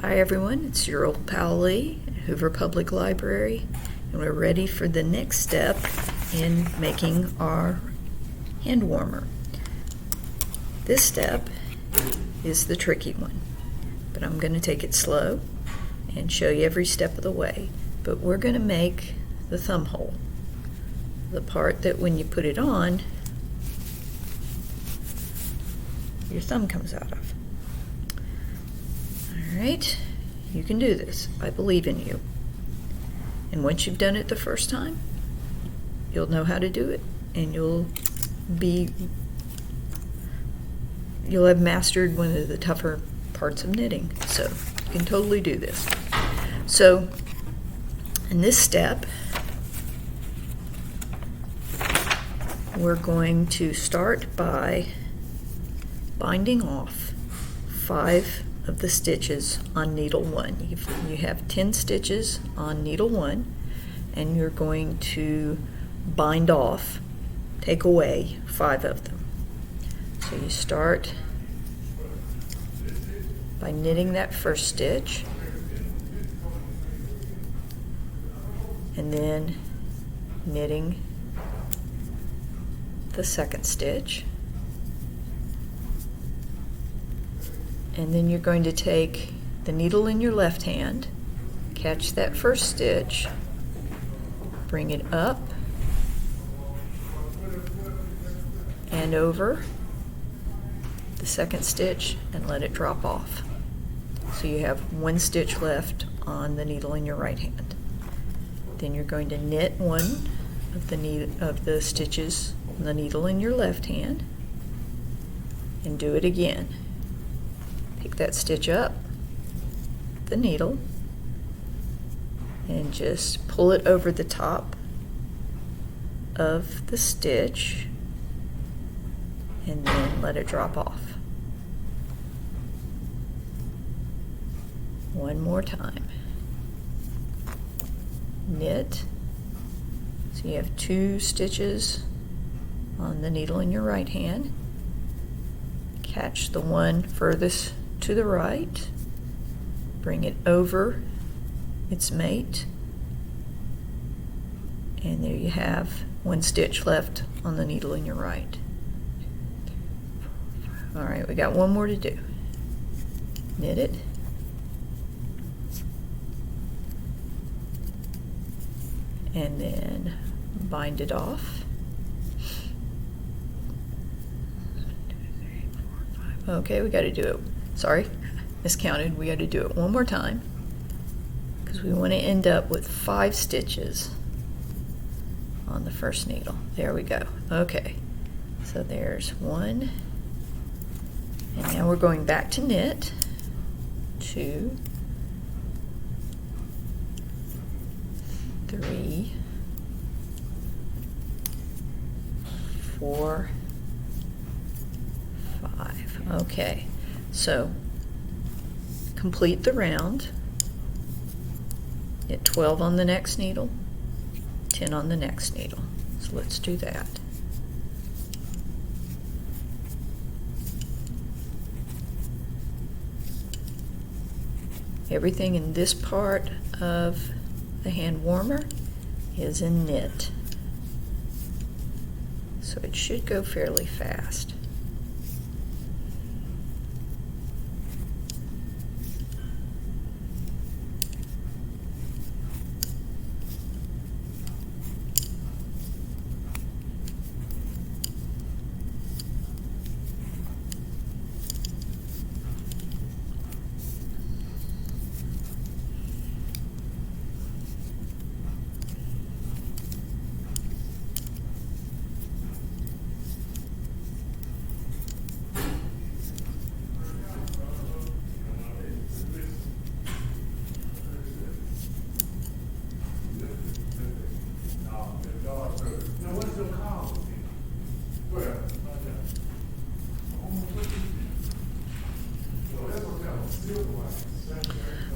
Hi everyone, it's your old pal Lee at Hoover Public Library, and we're ready for the next step in making our hand warmer. This step is the tricky one, but I'm going to take it slow and show you every step of the way. But we're going to make the thumb hole, the part that when you put it on, your thumb comes out of. Alright, you can do this. I believe in you. And once you've done it the first time, you'll know how to do it, and you'll have mastered one of the tougher parts of knitting. So you can totally do this. So in this step, we're going to start by binding off 5 of the stitches on needle 1. You have 10 stitches on needle 1, and you're going to bind off, take away 5 of them. So you start by knitting that first stitch, and then knitting the second stitch. And then you're going to take the needle in your left hand, catch that first stitch, bring it up and over the second stitch and let it drop off. So you have 1 stitch left on the needle in your right hand. Then you're going to knit 1 of the stitches on the needle in your left hand and do it again. Pick that stitch up, the needle, and just pull it over the top of the stitch and then let it drop off. One more time. Knit. So you have 2 stitches on the needle in your right hand. Catch the one furthest to the right, bring it over its mate, and there you have 1 stitch left on the needle in your right. Alright, we got 1 more to do. Knit it, and then bind it off. Okay, we got to do it. Sorry, miscounted. We got to do it 1 more time because we want to end up with 5 stitches on the first needle. There we go. Okay, so there's 1, and now we're going back to knit. 2, 3, 4, 5. Okay, so complete the round. Knit 12 on the next needle, 10 on the next needle. So let's do that. Everything in this part of the hand warmer is in knit, so it should go fairly fast.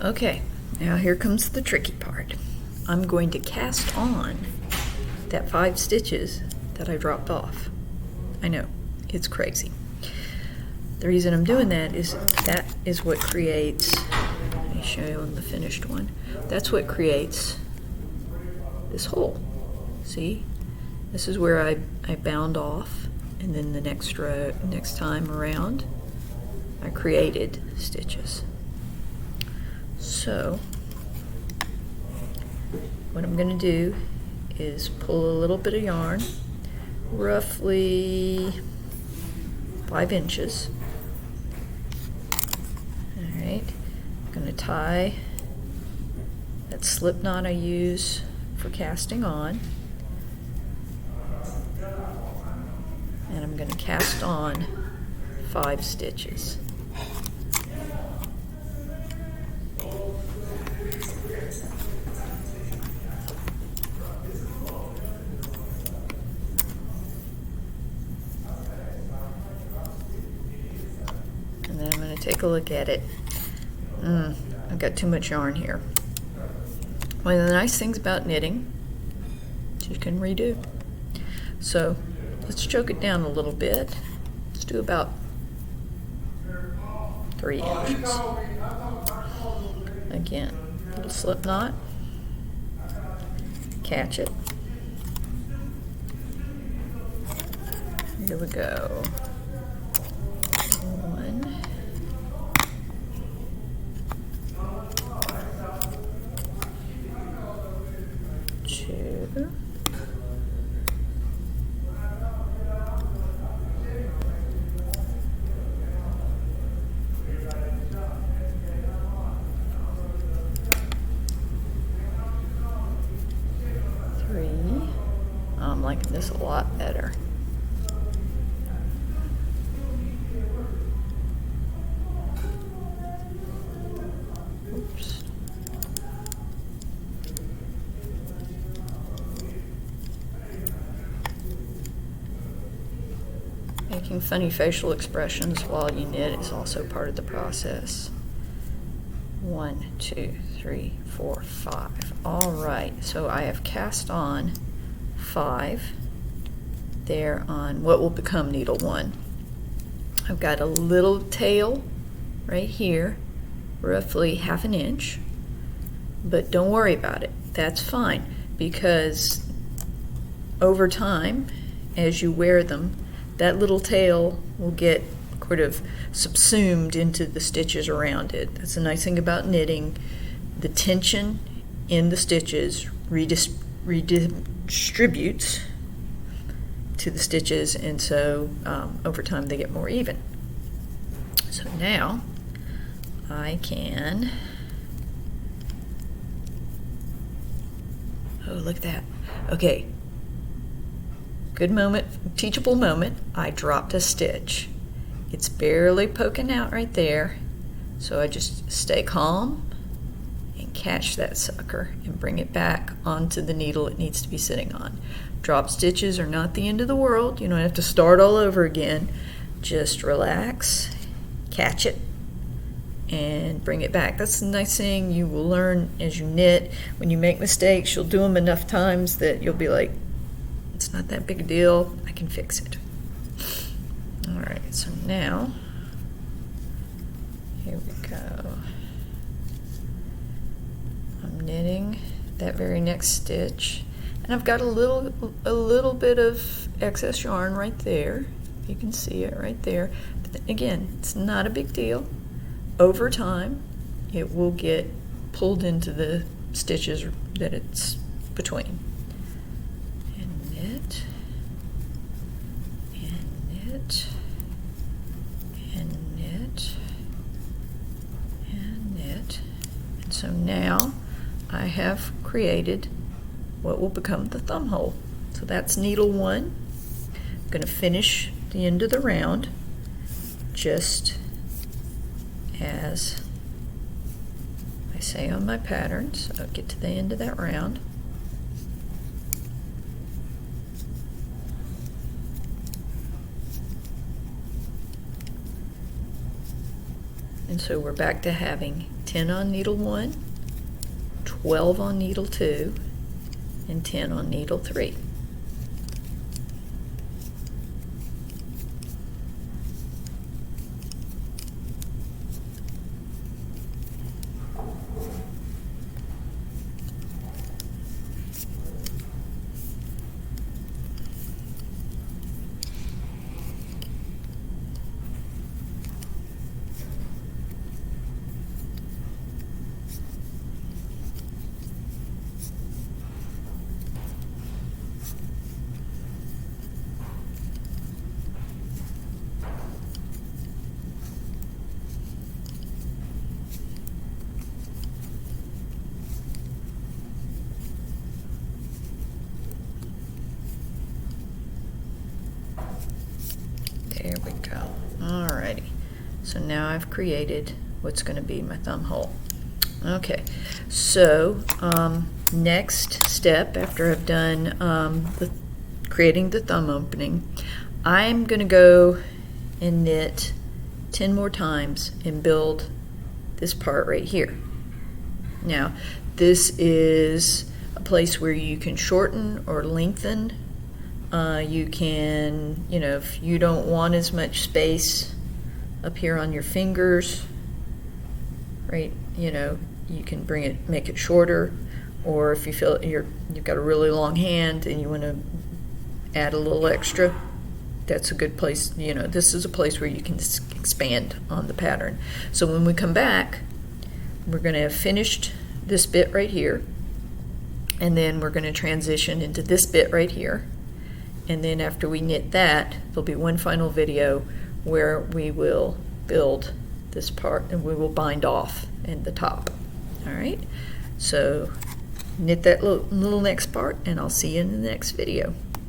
Okay, now here comes the tricky part. I'm going to cast on that 5 stitches that I dropped off. I know, it's crazy. The reason I'm doing that is what creates show you on the finished one. That's what creates this hole. See? This is where I bound off, and then the next time around I created stitches. So what I'm going to do is pull a little bit of yarn, roughly 5 inches. Alright, I'm going to tie that slip knot I use for casting on, and I'm going to cast on 5 stitches. And then I'm going to take a look at it. I've got too much yarn here. One of the nice things about knitting is you can redo. So let's choke it down a little bit. Let's do about 3 inches. Again, little slip knot. Catch it. Here we go. 1, 2, 3. I'm liking this a lot better. Oops. Making funny facial expressions while you knit is also part of the process. 1, 2, 3, 4, 5. All right, so I have cast on 5 there on what will become needle 1. I've got a little tail right here, roughly 1/2 inch, but don't worry about it. That's fine, because over time, as you wear them, that little tail will get sort of subsumed into the stitches around it. That's the nice thing about knitting. The tension in the stitches redistributes to the stitches, and so over time they get more even. So now I can, oh, look at that. Okay, good moment, teachable moment. I dropped a stitch. It's barely poking out right there, so I just stay calm and catch that sucker and bring it back onto the needle it needs to be sitting on. Drop stitches are not the end of the world. You don't have to start all over again. Just relax, catch it, and bring it back. That's the nice thing you will learn as you knit. When you make mistakes, you'll do them enough times that you'll be like, it's not that big a deal, I can fix it. All right, so now, here we go. I'm knitting that very next stitch, and I've got a little bit of excess yarn right there. You can see it right there. But then again, it's not a big deal. Over time, it will get pulled into the stitches that it's between. And knit, and knit, and knit, and knit. And so now I have created what will become the thumb hole. So that's needle 1. I'm going to finish the end of the round just as I say on my pattern. So I'll get to the end of that round. And so we're back to having 10 on needle 1, 12 on needle 2, and 10 on needle 3. So now I've created what's going to be my thumb hole. Okay, so next step after I've done creating the thumb opening, I'm going to go and knit 10 more times and build this part right here. Now this is a place where you can shorten or lengthen. You can, if you don't want as much space up here on your fingers, right, you can make it shorter, or if you feel you've got a really long hand and you want to add a little extra, that's a good place. This is a place where you can expand on the pattern. So when we come back, we're going to have finished this bit right here, and then we're going to transition into this bit right here, and then after we knit that, there'll be one final video where we will build this part and we will bind off in the top. All right, so knit that little next part, and I'll see you in the next video.